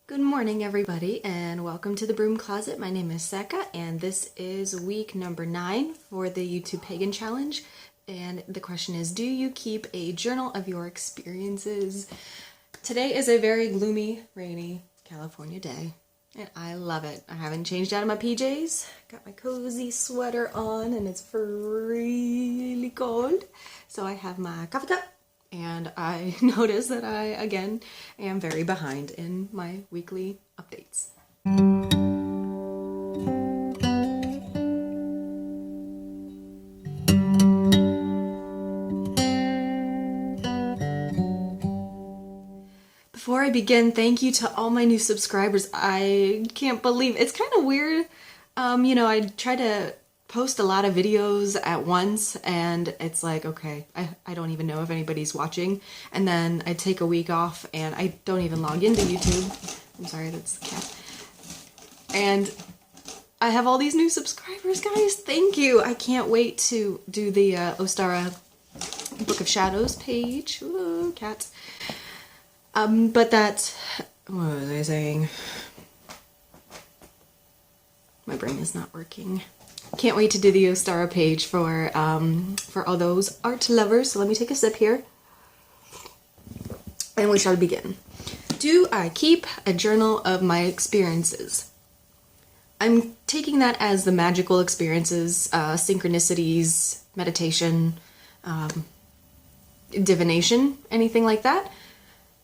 Good morning, everybody, and welcome to the Broom Closet. My name is Seka, and this is week number 9 for the YouTube Pagan Challenge. And the question is, do you keep a journal of your experiences? Today is a very gloomy, rainy California day, and I love it. I haven't changed out of my PJs. Got my cozy sweater on, and it's really cold. So I have my coffee cup. And I notice that I, again, am very behind in my weekly updates. Before I begin, thank you to all my new subscribers. I can't believe it's kind of weird. I try to post a lot of videos at once and it's like, okay, I don't even know if anybody's watching, and then I take a week off and I don't even log into YouTube. I'm sorry, that's a cat. And I have all these new subscribers, guys. Thank you. I can't wait to do the Ostara Book of Shadows page. Ooh, cats. But that's, what was I saying? My brain is not working. Can't wait to do the Ostara page for all those art lovers. So let me take a sip here. And we shall begin. Do I keep a journal of my experiences? I'm taking that as the magical experiences, synchronicities, meditation, divination, anything like that.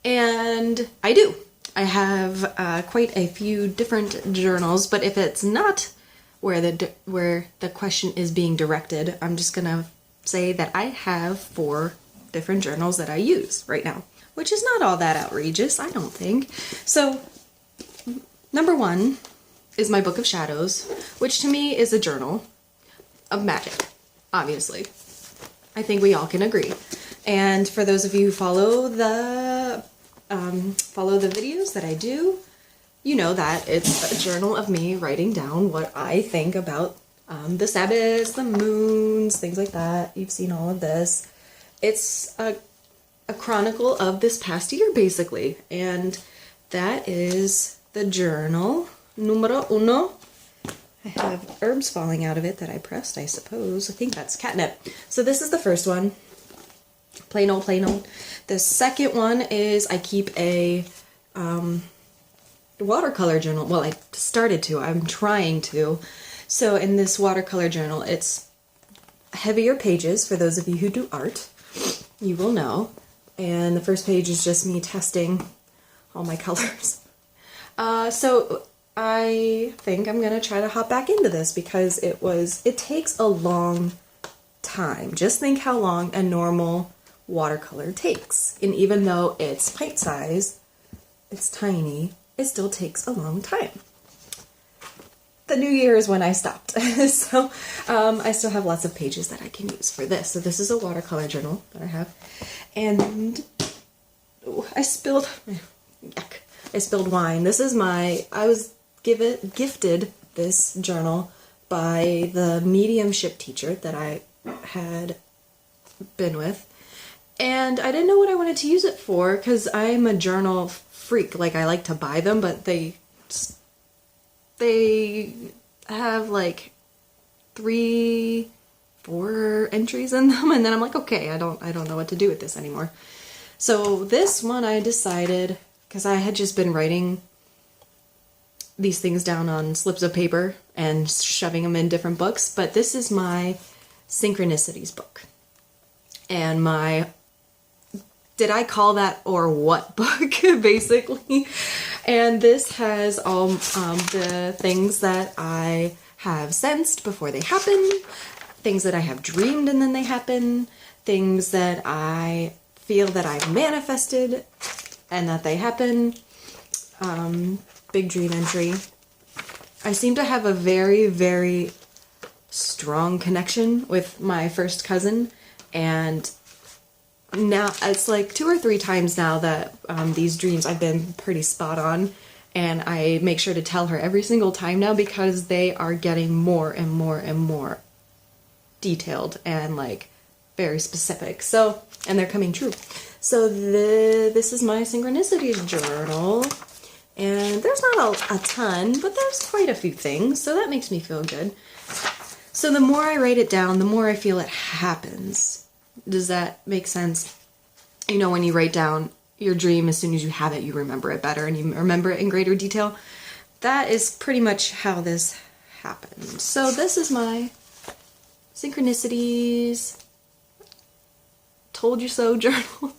And I do. I have quite a few different journals, but if it's not where the question is being directed, I'm just gonna say that I have 4 different journals that I use right now, which is not all that outrageous, I don't think. So, number 1 is my Book of Shadows, which to me is a journal of magic, obviously. I think we all can agree. And for those of you who follow the videos that I do, you know that it's a journal of me writing down what I think about the Sabbaths, the moons, things like that. You've seen all of this. It's a chronicle of this past year, basically. And that is the journal numero 1. I have herbs falling out of it that I pressed, I suppose. I think that's catnip. So this is the first one. Plain old, plain old. The second one is I keep a watercolor journal. Well, I started to. I'm trying to. So in this watercolor journal, it's heavier pages. For those of you who do art, you will know. And the first page is just me testing all my colors. So I think I'm going to try to hop back into this because it takes a long time. Just think how long a normal watercolor takes. And even though it's pint size, it's tiny, it still takes a long time. The new year is when I stopped. So I still have lots of pages that I can use for this. So this is a watercolor journal that I have. And I spilled wine. This is I was gifted this journal by the mediumship teacher that I had been with. And I didn't know what I wanted to use it for because I'm a journal freak. Like, I like to buy them, but they have like 3-4 entries in them, and then I'm like, okay, I don't know what to do with this anymore. So this one I decided, because I had just been writing these things down on slips of paper and shoving them in different books, but this is my Synchronicities book. And my did I call that or what book, basically. And this has all the things that I have sensed before they happen, things that I have dreamed and then they happen, things that I feel that I've manifested and that they happen. Big dream entry. I seem to have a very, very strong connection with my first cousin, and now it's like 2 or 3 times now that these dreams I've been pretty spot on, and I make sure to tell her every single time now because they are getting more and more and more detailed and like very specific. So, and they're coming true. So this is my Synchronicities journal. And there's not a ton, but there's quite a few things, so that makes me feel good. So the more I write it down, the more I feel it happens. Does that make sense? You know, when you write down your dream, as soon as you have it, you remember it better and you remember it in greater detail. That is pretty much how this happened. So this is my Synchronicities Told You So journal.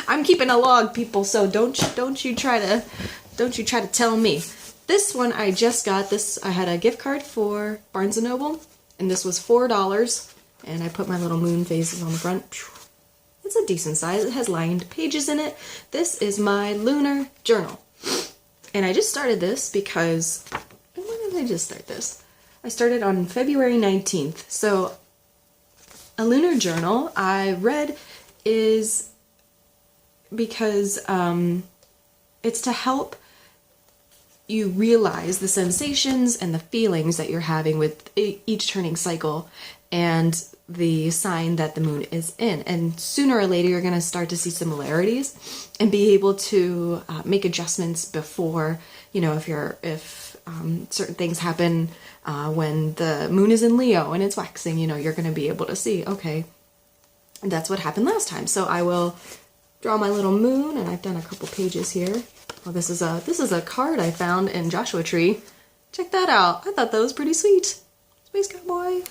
I'm keeping a log, people, so don't you try to tell me. This one I just got. This I had a gift card for Barnes & Noble, and this was $4, and I put my little moon phases on the front. It's a decent size. It has lined pages in it. This is my Lunar Journal. And I just started this because, when did I just start this? I started on February 19th. So a Lunar Journal I read is because it's to help you realize the sensations and the feelings that you're having with each turning cycle and the sign that the moon is in. And sooner or later you're going to start to see similarities and be able to make adjustments before, you know, if certain things happen when the moon is in Leo and it's waxing, you know, you're going to be able to see, okay, that's what happened last time. So I will draw my little moon, and I've done a couple pages here. Well, this is a card I found in Joshua Tree. Check that out. I thought that was pretty sweet. Space Cowboy.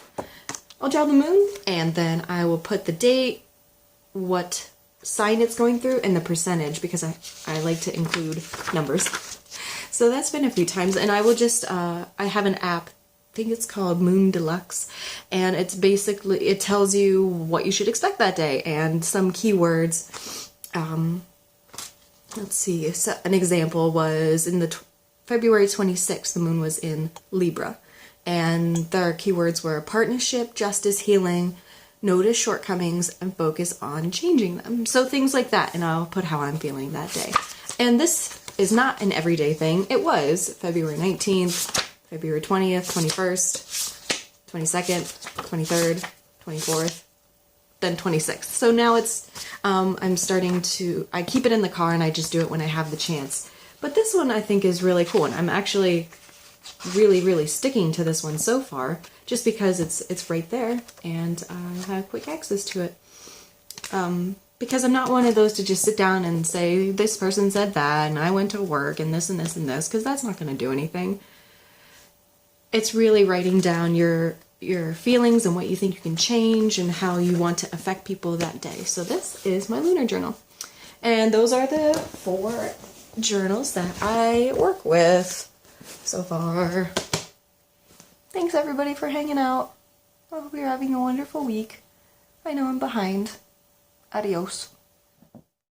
I'll draw the moon, and then I will put the date, what sign it's going through, and the percentage, because I like to include numbers. So that's been a few times, and I will just, I have an app, I think it's called Moon Deluxe, and it's basically, it tells you what you should expect that day, and some keywords. Let's see, so an example was in the February 26th, the moon was in Libra. And their keywords were partnership, justice, healing, notice shortcomings, and focus on changing them. So things like that, and I'll put how I'm feeling that day. And this is not an everyday thing. It was February 19th, February 20th, 21st, 22nd, 23rd, 24th, then 26th. So now it's, I'm starting to, I keep it in the car and I just do it when I have the chance. But this one I think is really cool, and I'm actually really sticking to this one so far, just because it's right there and I have quick access to it. Because I'm not one of those to just sit down and say, this person said that, and I went to work, and this and this and this, because that's not going to do anything. It's really writing down your feelings and what you think you can change and how you want to affect people that day. So this is my Lunar Journal. And those are the 4 journals that I work with so far. Thanks everybody for hanging out. I hope you're having a wonderful week. I know I'm behind. Adios.